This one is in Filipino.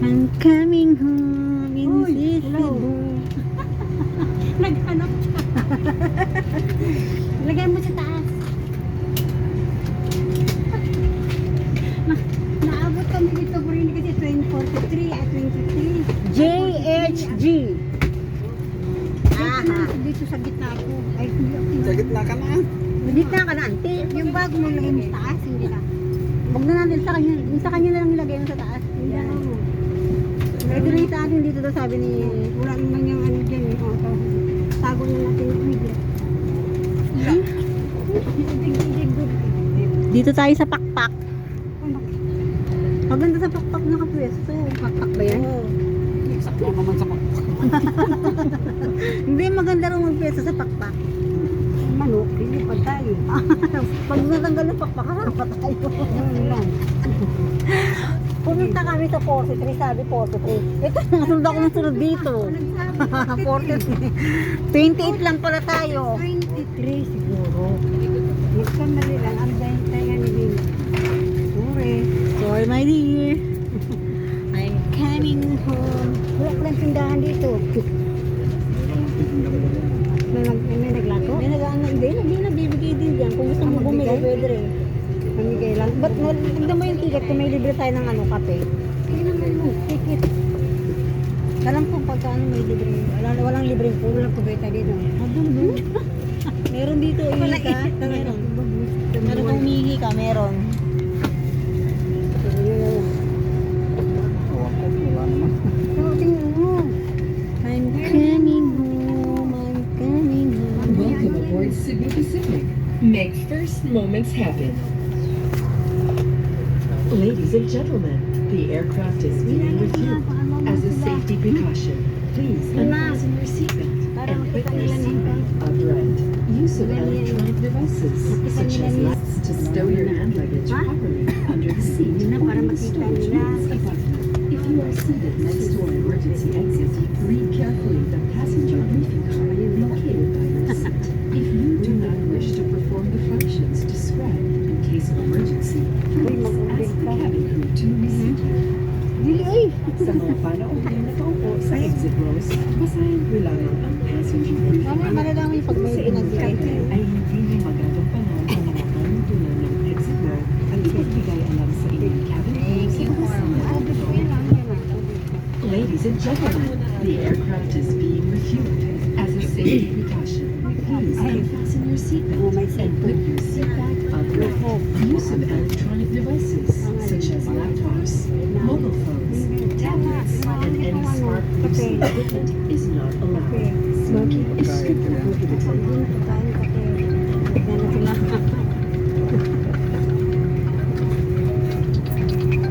I'm coming home in hello. Naghanap siya. Lagay mo sa taas. Naabot kami dito po rin kasi 2043 at 23. JHG. Dito sa gitna ako. Ay, Sa gitna ka na. Gitna ka na, ante. yung bago mo lagay mo sa taas, hindi na. Huwag na natin sa kanya na lang ilagay mo sa taas. Yan. Pwede rin sa atin dito daw sabi ni... Wala naman yung ano dyan eh. O, tago na natin yung video. Dito tayo sa pakpak. Maganda sa pakpak na kapwesto. Pakpak ba yan? Sakto naman sa pakpak. Hindi, maganda rin magpwesto sa pakpak. Manok, hindi pa tayo. Pag natanggal ng pakpak, harapa tayo. Ano lang. Pumunta kami sa 43, sabi 43. Ito, nasunod ako ng sunod dito. 43. 28 lang pala tayo. 23 siguro. Magkamali lang. Ang dahil tayo ni Bin. Sure. Sorry, my dear. I'm coming home. Wala ko lang tindahan dito. May naglato? May nag-ano, hindi nabibigay din dyan. Kung gusto mo bumili, Mamigay? pwede rin. Mamigay lang. Ba't tignan mo yung ticket kung may libre tayo ng ano, kape? Kaya naman mo. Ticket. Alam ko pagka ano may libre. Walang libreng pool. Walang kubeta dito. Adun. Meron dito, Wala umihi ka. isip talaga. Meron. Meron kung umihi ka, meron. Wala naman. So, tingnan mo. I'm coming home, I'm coming home. Welcome aboard Cebu Pacific. Make first moments happen. Ladies and gentlemen, the aircraft is being refueled. As a safety precaution, please unfasten your seatbelt and put your seatbelt upright. Use of electronic devices, such as lights to stow your hand luggage properly under the seat or in the storage rooms above you. If you are seated next to an emergency exit, read carefully the passenger briefing card located by your seat. If you do not wish to perform the functions described in case of emergency, please ask the cabin crew to reseat you. Dili, ay. Sa mga panauhin na paupo sa exit rows, basahin ko lamang ang passenger briefing Ano yung malalaman yung pag may sa binagbigay? inyong ay hindi niyo magagampanan ang mga panuntunan ng exit row ang ipagbigay alam sa inyong cabin crew sa kasama. Ladies and gentlemen, the aircraft is being refueled. As a safety precaution, please unfasten your seatbelt and put your seat back upright. Use of electronic devices such as laptops, mobile phones, tablets, and any smart using equipment is not allowed. Smoking is strictly prohibited.